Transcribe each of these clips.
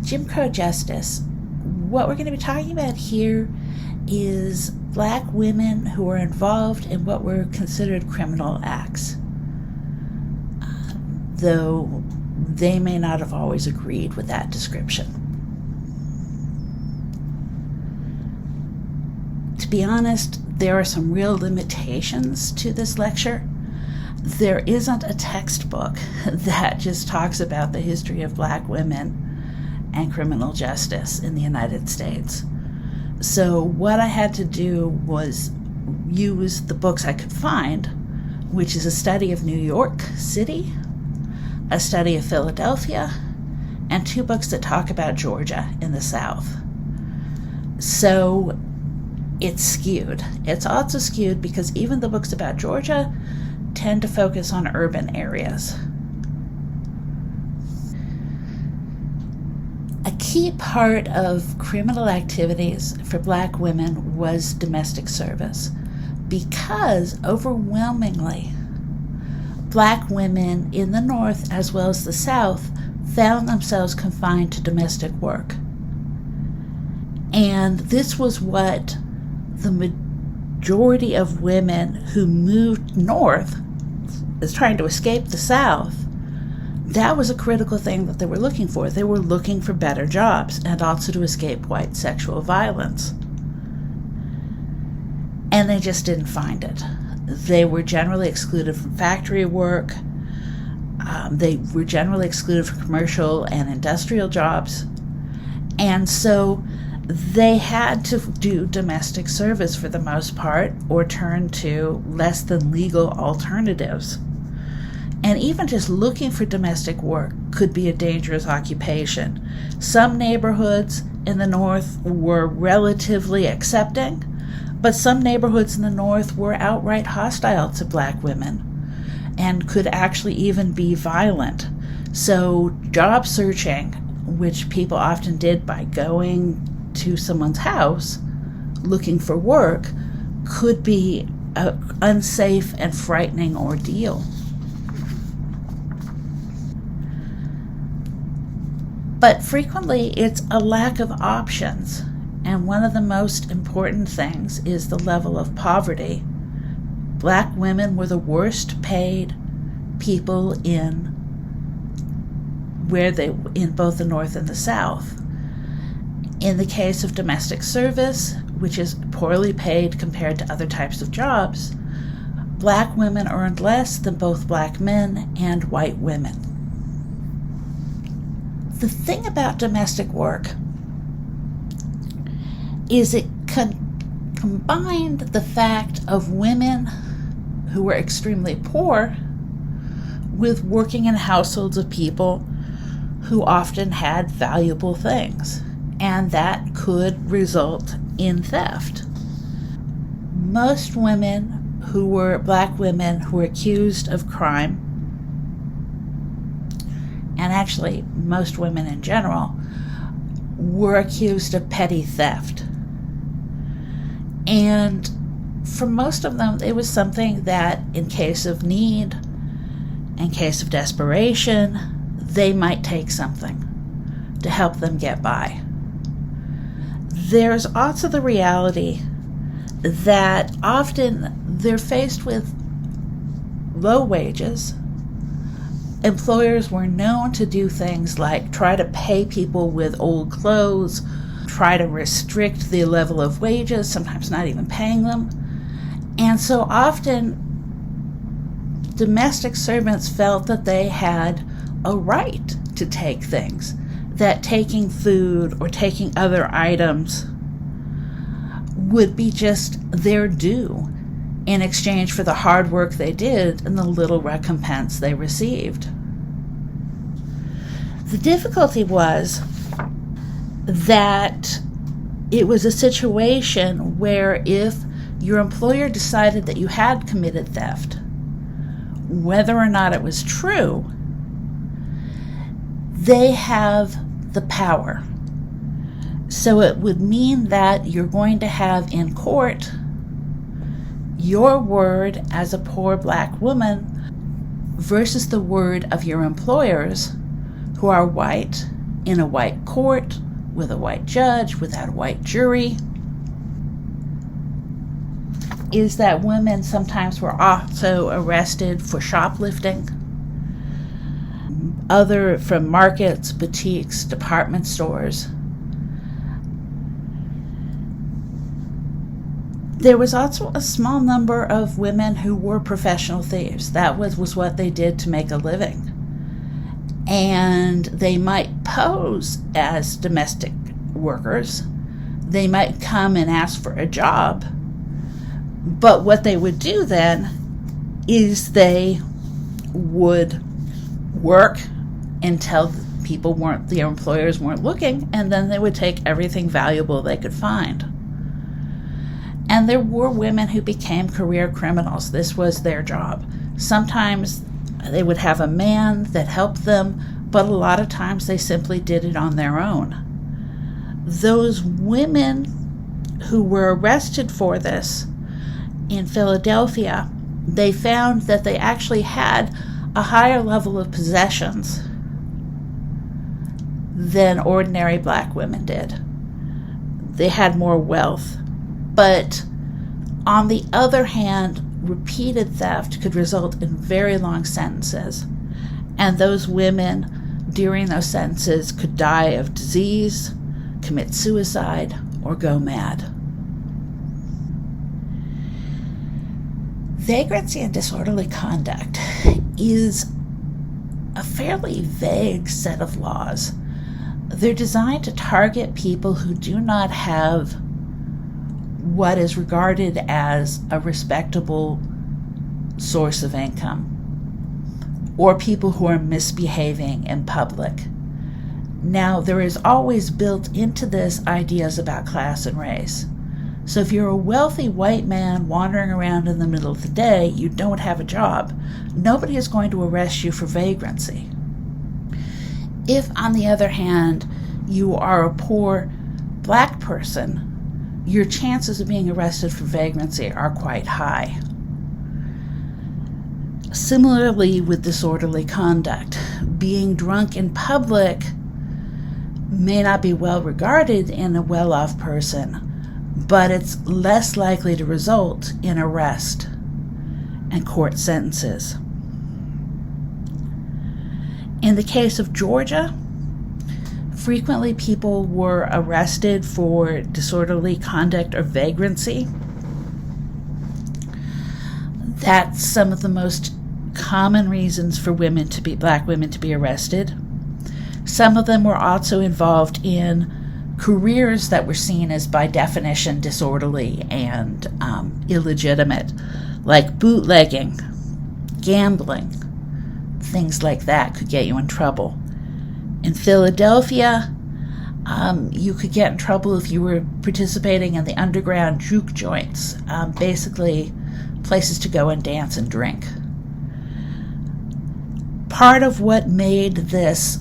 Jim Crow justice, what we're going to be talking about here is black women who are involved in what were considered criminal acts, though they may not have always agreed with that description. To be honest, there are some real limitations to this lecture. There isn't a textbook that just talks about the history of black women and criminal justice in the United States. So what I had to do was use the books I could find, which is a study of New York City, a study of Philadelphia, and 2 books that talk about Georgia in the South. So it's skewed. It's also skewed because even the books about Georgia tend to focus on urban areas. A key part of criminal activities for black women was domestic service, because overwhelmingly black women in the North as well as the South found themselves confined to domestic work. And this was what the majority of women who moved north is trying to escape the South. That was a critical thing that they were looking for. They were looking for better jobs and also to escape white sexual violence. And they just didn't find it. They were generally excluded from factory work. They were generally excluded from commercial and industrial jobs. And so they had to do domestic service for the most part, or turn to less than legal alternatives. And even just looking for domestic work could be a dangerous occupation. Some neighborhoods in the North were relatively accepting, but some neighborhoods in the North were outright hostile to black women and could actually even be violent. So job searching, which people often did by going to someone's house looking for work, could be an unsafe and frightening ordeal. But frequently it's a lack of options, and one of the most important things is the level of poverty. Black women were the worst paid people in both the North and the South. In the case of domestic service, which is poorly paid compared to other types of jobs, black women earned less than both black men and white women. The thing about domestic work is it combined the fact of women who were extremely poor with working in households of people who often had valuable things, and that could result in theft. Most women who were black women who were accused of crime, and actually most women in general, were accused of petty theft. And for most of them, it was something that in case of need, in case of desperation, they might take something to help them get by. There's also the reality that often they're faced with low wages. Employers were known to do things like try to pay people with old clothes, try to restrict the level of wages, sometimes not even paying them. And so often domestic servants felt that they had a right to take things, that taking food or taking other items would be just their due in exchange for the hard work they did and the little recompense they received. The difficulty was that it was a situation where if your employer decided that you had committed theft, whether or not it was true, they have the power. So it would mean that you're going to have in court your word as a poor black woman versus the word of your employers who are white in a white court, with a white judge, without a white jury, is that women sometimes were also arrested for shoplifting, from markets, boutiques, department stores. There was also a small number of women who were professional thieves. That was what they did to make a living. And they might pose as domestic workers. They might come and ask for a job. But what they would do then is they would work until their employers weren't looking, and then they would take everything valuable they could find. And there were women who became career criminals. This was their job. Sometimes they would have a man that helped them, but a lot of times they simply did it on their own. Those women who were arrested for this in Philadelphia, they found that they actually had a higher level of possessions than ordinary black women did. They had more wealth. But on the other hand, repeated theft could result in very long sentences. And those women during those sentences could die of disease, commit suicide, or go mad. Vagrancy and disorderly conduct is a fairly vague set of laws. They're designed to target people who do not have what is regarded as a respectable source of income, or people who are misbehaving in public. Now, there is always built into this ideas about class and race. So if you're a wealthy white man wandering around in the middle of the day, you don't have a job, nobody is going to arrest you for vagrancy. If, on the other hand, you are a poor black person, your chances of being arrested for vagrancy are quite high. Similarly with disorderly conduct, being drunk in public may not be well regarded in a well-off person, but it's less likely to result in arrest and court sentences. In the case of Georgia, frequently people were arrested for disorderly conduct or vagrancy. That's some of the most common reasons for black women to be arrested. Some of them were also involved in careers that were seen as, by definition, disorderly and illegitimate, like bootlegging, gambling. Things like that could get you in trouble. In Philadelphia, you could get in trouble if you were participating in the underground juke joints, basically places to go and dance and drink. Part of what made this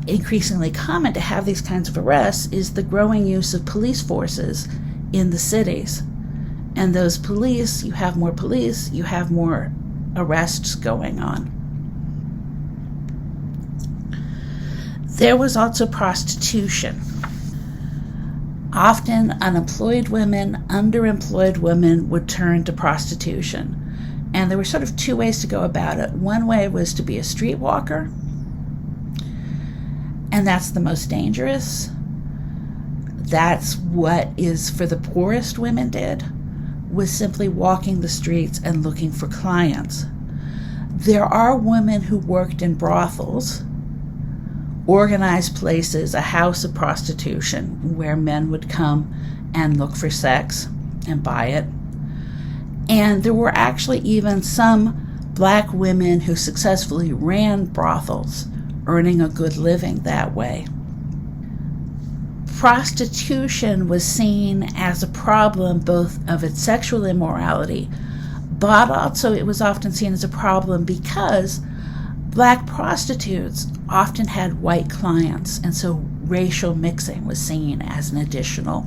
increasingly common to have these kinds of arrests is the growing use of police forces in the cities. And those police, you have more arrests going on. There was also prostitution. Often unemployed women, underemployed women would turn to prostitution. And there were sort of two ways to go about it. One way was to be a streetwalker, and that's the most dangerous. That's what for the poorest women did, was simply walking the streets and looking for clients. There are women who worked in brothels, organized places, a house of prostitution, where men would come and look for sex and buy it. And there were actually even some black women who successfully ran brothels, earning a good living that way. Prostitution was seen as a problem both of its sexual immorality, but also it was often seen as a problem because black prostitutes often had white clients, and so racial mixing was seen as an additional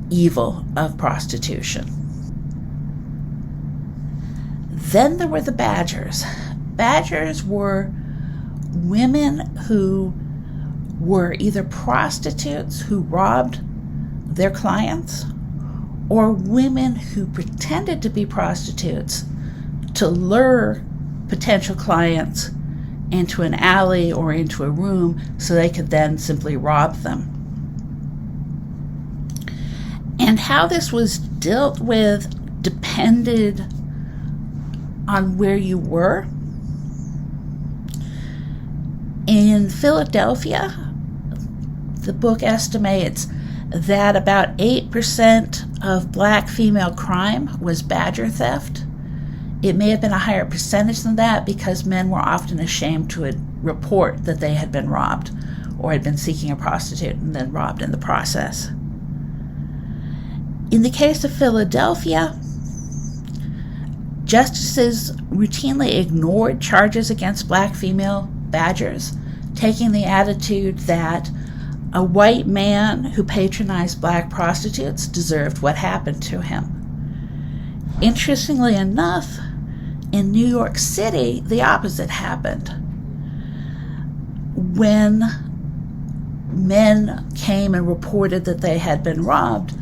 evil of prostitution. Then there were the badgers. Badgers were women who were either prostitutes who robbed their clients or women who pretended to be prostitutes to lure potential clients into an alley or into a room so they could then simply rob them. And how this was dealt with depended on where you were. In Philadelphia, the book estimates that about 8% of black female crime was badger theft. It may have been a higher percentage than that because men were often ashamed to report that they had been robbed or had been seeking a prostitute and then robbed in the process. In the case of Philadelphia, justices routinely ignored charges against black female badgers, taking the attitude that a white man who patronized black prostitutes deserved what happened to him. Interestingly enough, in New York City, the opposite happened. When men came and reported that they had been robbed,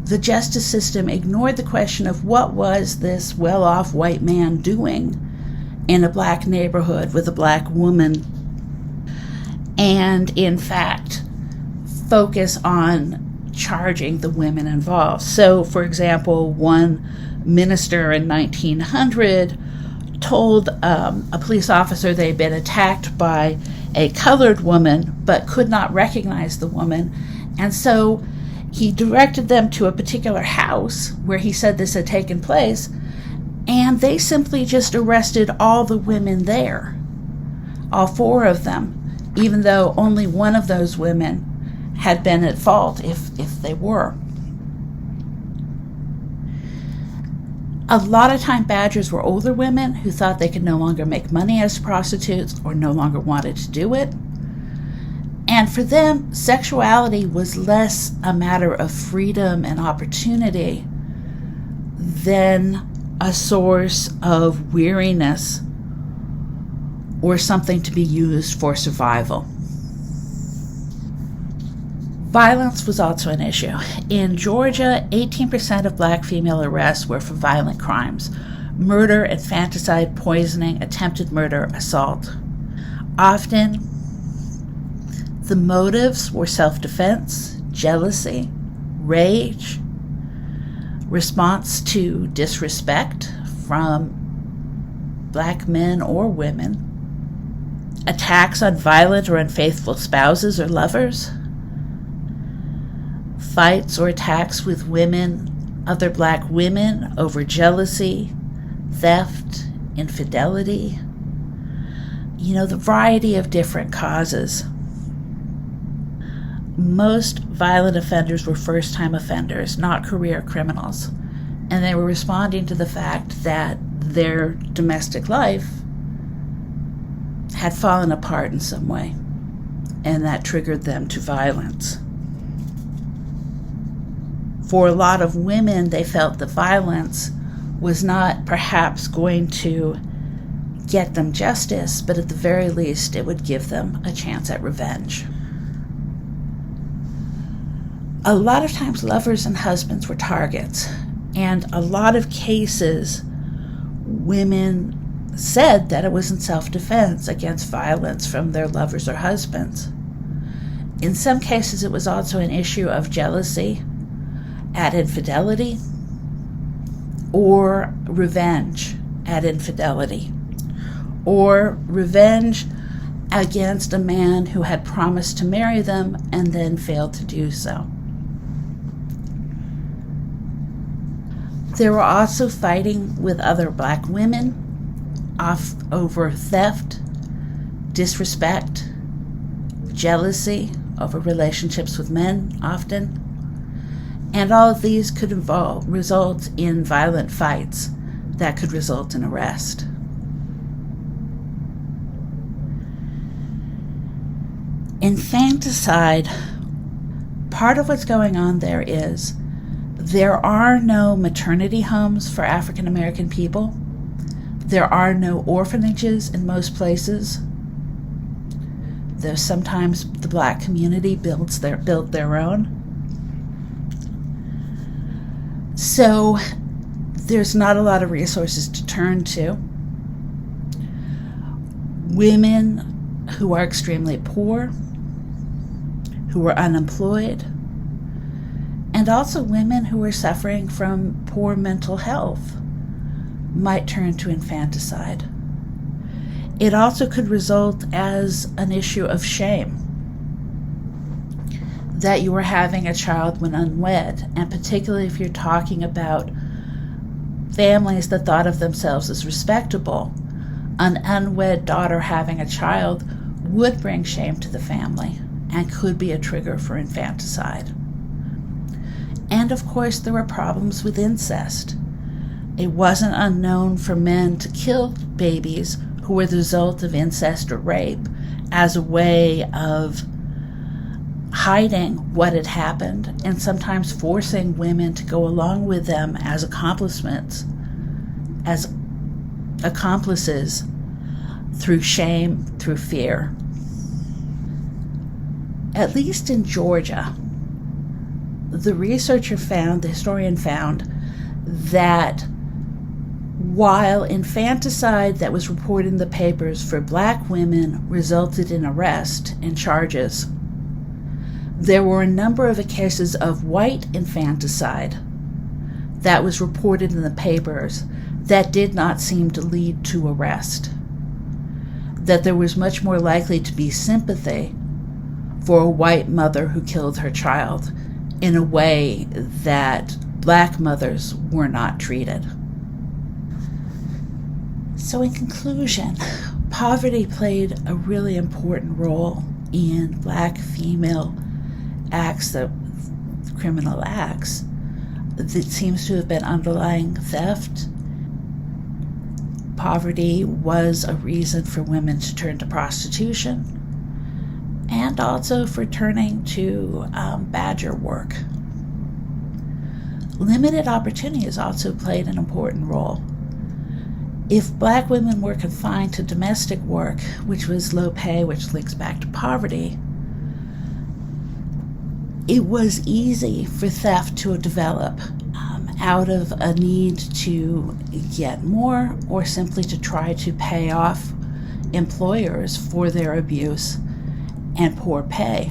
the justice system ignored the question of what was this well-off white man doing in a black neighborhood with a black woman, and in fact focus on charging the women involved. So, for example, one minister in 1900 told a police officer they'd been attacked by a colored woman but could not recognize the woman, and so he directed them to a particular house where he said this had taken place, and they simply just arrested all the women there, all 4 of them, even though only one of those women had been at fault if they were. A lot of time badgers were older women who thought they could no longer make money as prostitutes or no longer wanted to do it. And for them, sexuality was less a matter of freedom and opportunity than a source of weariness or something to be used for survival. Violence was also an issue. In Georgia, 18% of black female arrests were for violent crimes: murder, infanticide, poisoning, attempted murder, assault. Often, the motives were self-defense, jealousy, rage, response to disrespect from black men or women, attacks on violent or unfaithful spouses or lovers, fights or attacks with other black women over jealousy, theft, infidelity, the variety of different causes. Most violent offenders were first-time offenders, not career criminals, and they were responding to the fact that their domestic life had fallen apart in some way, and that triggered them to violence. For a lot of women, they felt that violence was not perhaps going to get them justice, but at the very least, it would give them a chance at revenge. A lot of times, lovers and husbands were targets, and a lot of cases, women said that it was in self-defense against violence from their lovers or husbands. In some cases, it was also an issue of jealousy at infidelity or revenge at infidelity, or revenge against a man who had promised to marry them and then failed to do so. There were also fighting with other black women over theft, disrespect, jealousy over relationships with men often, and all of these could result in violent fights that could result in arrest. Infanticide, part of what's going on there is there are no maternity homes for African American people. There are no orphanages in most places. Though sometimes the Black community built their own. So there's not a lot of resources to turn to. Women who are extremely poor, who are unemployed, and also women who are suffering from poor mental health might turn to infanticide. It also could result as an issue of shame that you were having a child when unwed, and particularly if you're talking about families that thought of themselves as respectable, an unwed daughter having a child would bring shame to the family and could be a trigger for infanticide. And of course, there were problems with incest. It wasn't unknown for men to kill babies who were the result of incest or rape as a way of hiding what had happened and sometimes forcing women to go along with them as accomplices through shame, through fear. At least in Georgia, the historian found that while infanticide that was reported in the papers for Black women resulted in arrest and charges, there were a number of cases of white infanticide that was reported in the papers that did not seem to lead to arrest. That there was much more likely to be sympathy for a white mother who killed her child in a way that Black mothers were not treated. So in conclusion, poverty played a really important role in Black female criminal acts that seems to have been underlying theft. Poverty was a reason for women to turn to prostitution and also for turning to badger work. Limited opportunity has also played an important role. If Black women were confined to domestic work, which was low pay, which links back to poverty, it was easy for theft to develop out of a need to get more or simply to try to pay off employers for their abuse and poor pay.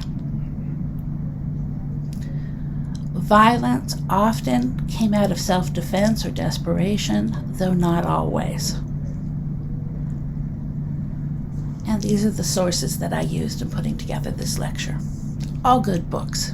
Violence often came out of self-defense or desperation, though not always. And these are the sources that I used in putting together this lecture. All good books.